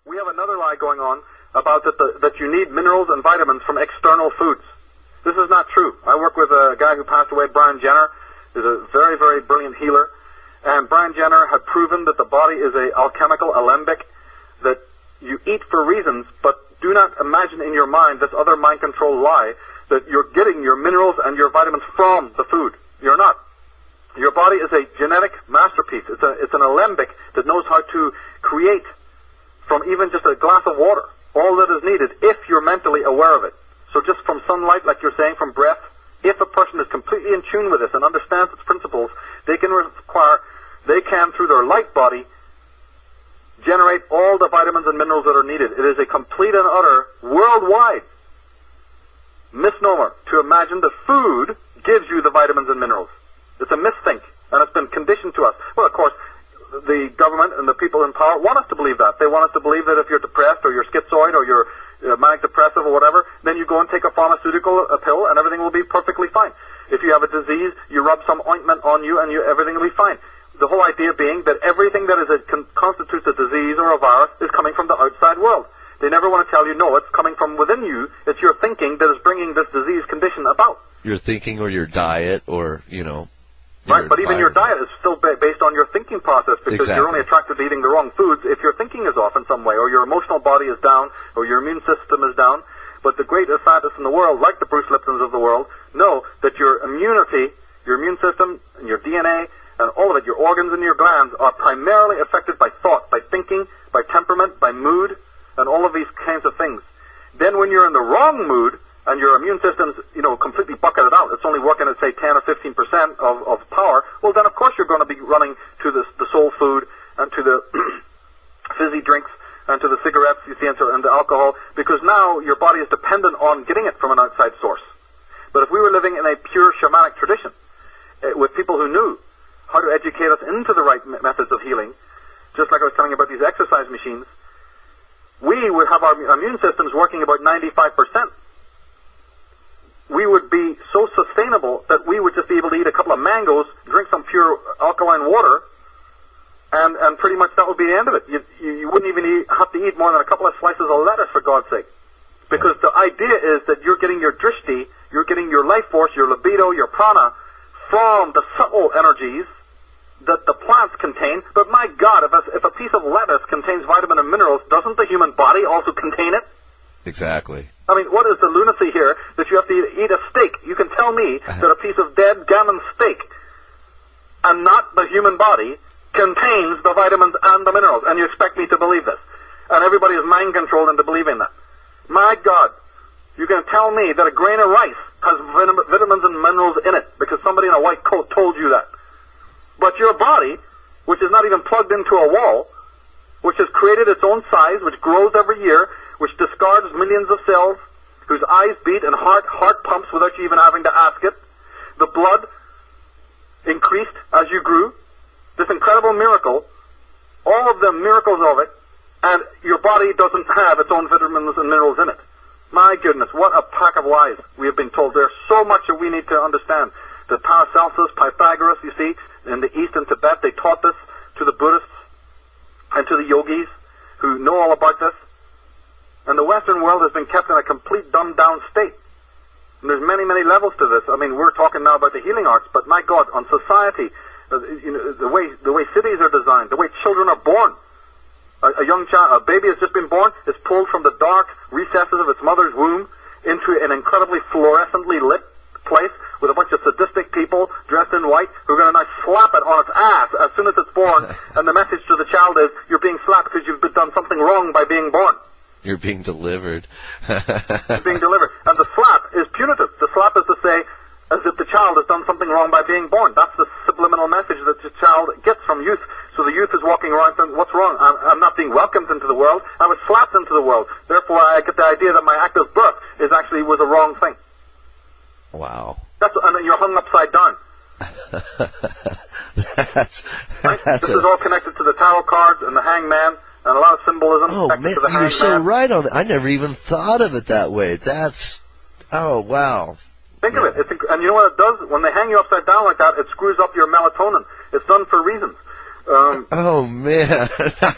We have another lie going on about that you need minerals and vitamins from external foods. This is not true. I work with a guy who passed away, Brian Jenner, who's a very, very brilliant healer. And Brian Jenner had proven that the body is an alchemical alembic that you eat for reasons, but do not imagine in your mind this other mind control lie that you're getting your minerals and your vitamins from the food. You're not. Your body is a genetic masterpiece. It's an alembic that knows how to create from even just a glass of water all that is needed if you're mentally aware of it. So just from sunlight, like you're saying, from breath, if a person is completely in tune with this and understands its principles, they can through their light body, generate all the vitamins and minerals that are needed. It is a complete and utter, worldwide misnomer to imagine that food gives you the vitamins and minerals. It's a misthink, and it's been conditioned to us. Well, of course, the government and the people in power want us to believe that. They want us to believe that if you're depressed or you're schizoid or you're manic depressive or whatever, then you go and take a pharmaceutical pill and everything will be perfectly fine. If you have a disease, you rub some ointment on you and everything will be fine. The whole idea being that everything that constitutes a disease or a virus is coming from the outside world. They never want to tell you, no, it's coming from within you. It's your thinking that is bringing this disease condition about. Your thinking or your diet or, you know... Right, but even your diet is still based on your thinking process because you're only attracted to eating the wrong foods if your thinking is off in some way or your emotional body is down or your immune system is down. But the greatest scientists in the world, like the Bruce Liptons of the world, know that your immunity, your immune system, and your DNA, and all of it, your organs and your glands, are primarily affected by thought, by thinking, by temperament, by mood, and all of these kinds of things. Then when you're in the wrong mood, and your immune system's, completely bucketed out, it's only working at, say, 10 or 15% of power, well, then, of course, you're going to be running to the soul food and to the fizzy drinks and to the cigarettes, you see, and the alcohol, because now your body is dependent on getting it from an outside source. But if we were living in a pure shamanic tradition, with people who knew how to educate us into the right methods of healing, just like I was telling you about these exercise machines, we would have our immune systems working about 95%. We would be so sustainable that we would just be able to eat a couple of mangoes, drink some pure alkaline water, and pretty much that would be the end of it. You wouldn't even have to eat more than a couple of slices of lettuce, for God's sake. Because the idea is that you're getting your drishti, you're getting your life force, your libido, your prana, from the subtle energies that the plants contain. But my God, if a piece of lettuce contains vitamin and minerals, doesn't the human body also contain it? Exactly. I mean, what is the lunacy here that you have to eat a steak? You can tell me that a piece of dead gammon steak and not the human body contains the vitamins and the minerals, and you expect me to believe this. And everybody is mind-controlled into believing that. My God, you can tell me that a grain of rice has vitamins and minerals in it because somebody in a white coat told you that. But your body, which is not even plugged into a wall, which has created its own size, which grows every year, which discards millions of cells, whose eyes beat and heart pumps without you even having to ask it. The blood increased as you grew. This incredible miracle, all of the miracles of it, and your body doesn't have its own vitamins and minerals in it. My goodness, what a pack of lies we have been told. There's so much that we need to understand. The Paracelsus, Pythagoras, you see, in the East and Tibet, they taught this to the Buddhists and to the yogis who know all about this. And the Western world has been kept in a complete dumbed-down state. And there's many, many levels to this. I mean, we're talking now about the healing arts, but my God, on society, the way cities are designed, the way children are born. A young child, a baby has just been born, is pulled from the dark recesses of its mother's womb into an incredibly fluorescently lit place with a bunch of sadistic people dressed in white who are going to now slap it on its ass as soon as it's born. And the message to the child is, you're being slapped because you've done something wrong by being born. You're being delivered. You're being delivered. And the slap is punitive. The slap is to say, as if the child has done something wrong by being born. That's the subliminal message that the child gets from youth. So the youth is walking around saying, what's wrong? I'm not being welcomed into the world. I was slapped into the world. Therefore, I get the idea that my act of birth was a wrong thing. Wow. And then you're hung upside down. This is all connected to the tarot cards and the hangman. And a lot of symbolism. Oh, man, you're so right on it. I never even thought of it that way. Oh, wow. Think of it. And you know what it does? When they hang you upside down like that, it screws up your melatonin. It's done for reasons. Oh man,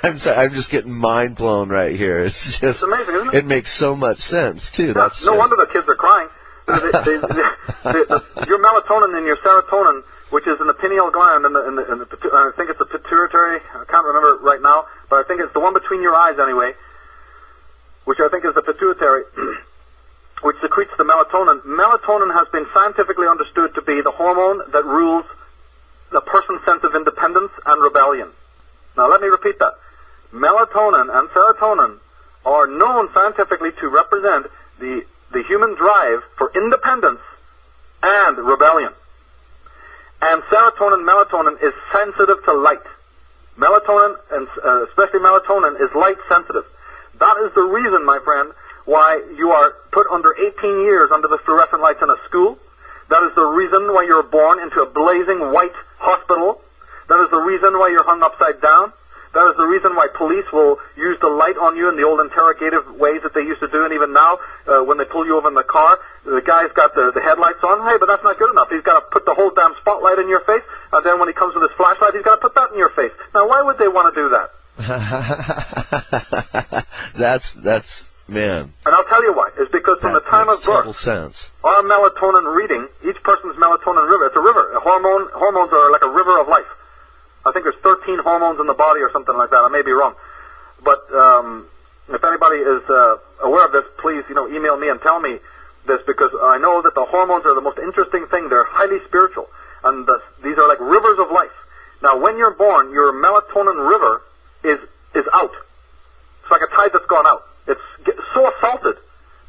I'm sorry, I'm just getting mind blown right here. It's amazing, isn't it? It makes so much sense too. Yeah, That's no wonder the kids are crying. Your melatonin and your serotonin, which is in the pineal gland, and I think it's the pituitary. I can't remember it right now, but I think it's the one between your eyes anyway, which I think is the pituitary, which secretes the melatonin. Melatonin has been scientifically understood to be the hormone that rules the person's sense of independence and rebellion. Now let me repeat that. Melatonin and serotonin are known scientifically to represent the human drive for independence and rebellion. And serotonin, melatonin is sensitive to light. Melatonin, and especially melatonin, is light sensitive. That is the reason, my friend, why you are put under 18 years under the fluorescent lights in a school. That is the reason why you're born into a blazing white hospital. That is the reason why you're hung upside down. That is the reason why police will use the light on you in the old interrogative ways that they used to do, and even now, when they pull you over in the car, the guy's got the headlights on. Hey, but that's not good enough. He's got to put the whole damn spotlight in your face, and then when he comes with his flashlight, he's got to put that in your face. Now, why would they want to do that? That's man. And I'll tell you why. It's because from the time of birth, our melatonin reading, each person's melatonin river, it's a river. Hormones are like a river of life. I think there's 13 hormones in the body or something like that. I may be wrong. But if anybody is aware of this, please, email me and tell me this, because I know that the hormones are the most interesting thing. They're highly spiritual. And these are like rivers of life. Now, when you're born, your melatonin river is out. It's like a tide that's gone out. It's so assaulted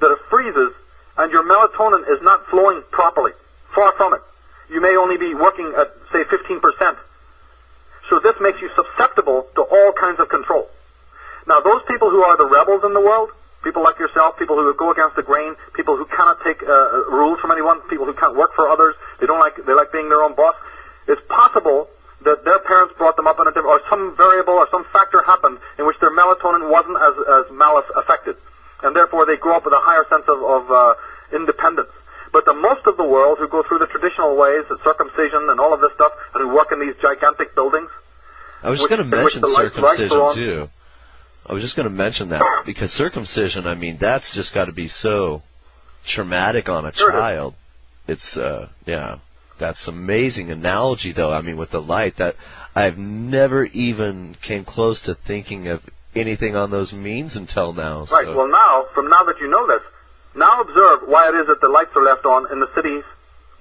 that it freezes, and your melatonin is not flowing properly. Far from it. You may only be working at, say, 15%. So this makes you susceptible to all kinds of control. Now, those people who are the rebels in the world, people like yourself, people who go against the grain, people who cannot take rules from anyone, people who can't work for others, they like being their own boss. It's possible that their parents brought them up in a different, or some variable or some factor happened in which their melatonin wasn't as malice affected, and therefore they grew up with a higher sense of independence. But the most of the world who go through the traditional ways, the circumcision and all of this stuff, and who work in these gigantic buildings. I was just going to mention circumcision too. I was just going to mention that, because circumcision, I mean, that's just got to be so traumatic on a child. It's, yeah, that's amazing analogy though. I mean, with the light, that I've never even came close to thinking of anything on those means until now. Right. So. Well, now that you know this, now observe why it is that the lights are left on in the cities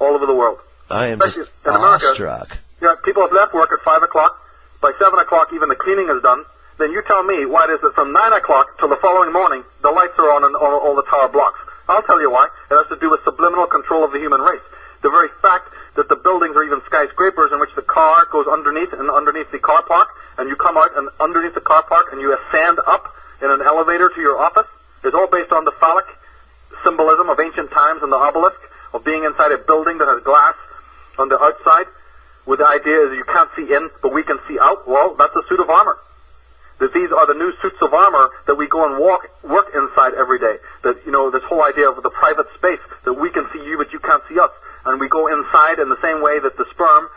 all over the world. I am just awestruck. Yeah, people have left work at 5 o'clock. By 7 o'clock, even the cleaning is done. Then you tell me why it is that from 9 o'clock till the following morning, the lights are on in all the tower blocks. I'll tell you why. It has to do with subliminal control of the human race. The very fact that the buildings are even skyscrapers in which the car goes underneath the car park, and you come out and underneath the car park and you ascend up in an elevator to your office, is all based on the phallic symbolism of ancient times and the obelisk of being inside a building that has glass on the outside, with the idea is you can't see in, but we can see out. Well, that's a suit of armor. That these are the new suits of armor that we go and work inside every day. That, this whole idea of the private space, that we can see you, but you can't see us. And we go inside in the same way that the sperm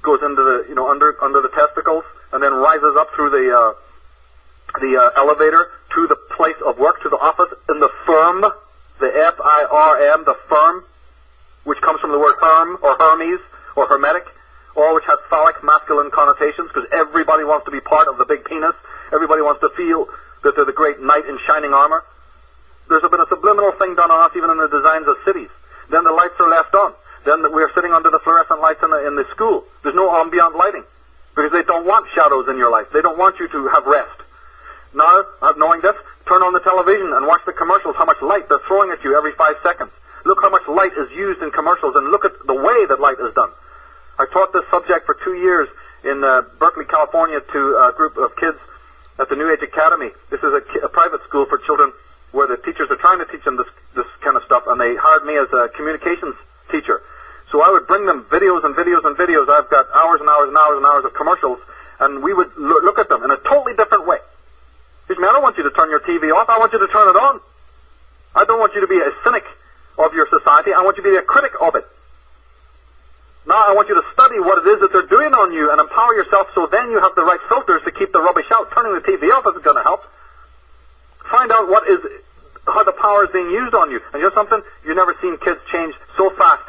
goes into the, under the testicles, and then rises up through the elevator to the place of work, to the office, in the firm, the F-I-R-M, the firm, which comes from the word herm, or Hermes, or hermetic, all which has phallic masculine connotations, because everybody wants to be part of the big penis. Everybody wants to feel that they're the great knight in shining armor. There's been a subliminal thing done on us even in the designs of cities. Then the lights are left on. Then we're sitting under the fluorescent lights in the school. There's no ambient lighting, because they don't want shadows in your life. They don't want you to have rest. Now, knowing this, turn on the television and watch the commercials, how much light they're throwing at you every 5 seconds. Look how much light is used in commercials, and look at the way that light is done. I taught this subject for 2 years in Berkeley, California, to a group of kids at the New Age Academy. This is a private school for children where the teachers are trying to teach them this kind of stuff, and they hired me as a communications teacher. So I would bring them videos and videos and videos. I've got hours and hours and hours and hours of commercials, and we would look at them in a totally different way. Excuse me, I don't want you to turn your TV off. I want you to turn it on. I don't want you to be a cynic of your society. I want you to be a critic of it. Now I want you to study what it is that they're doing on you and empower yourself so then you have the right filters to keep the rubbish out. Turning the TV off isn't going to help. Find out how the power is being used on you. And you know something? You've never seen kids change so fast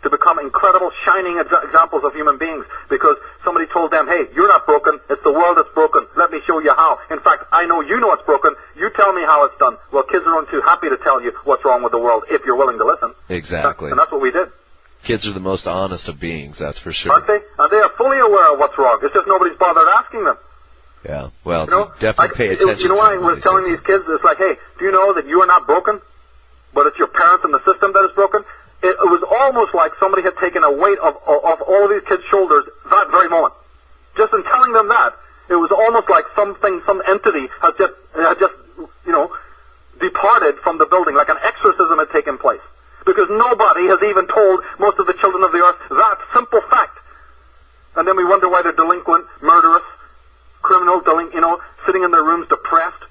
to become incredible, shining examples of human beings because somebody told them, hey, you're not broken, it's the world that's broken, let me show you how. In fact, I know you know it's broken, you tell me how it's done. Well, kids are too happy to tell you what's wrong with the world if you're willing to listen. Exactly. And that's what we did. Kids are the most honest of beings, that's for sure. Aren't they? And they are fully aware of what's wrong. It's just nobody's bothered asking them. Yeah, well, definitely pay attention. You know what I was telling these kids? It's like, hey, do you know that you are not broken? But it's your parents and the system that is broken? It was almost like somebody had taken a weight of all of these kids' shoulders that very moment. Just in telling them that, it was almost like some entity had just departed from the building, like an exorcism had taken place. Because nobody has even told most of the children of the earth that simple fact. And then we wonder why they're delinquent, murderous, criminals, sitting in their rooms depressed.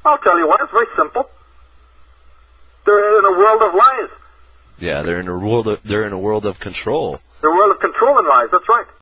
I'll tell you why. It's very simple. They're in a world of lies. Yeah, they're in a world of control. The world of control and lies, that's right.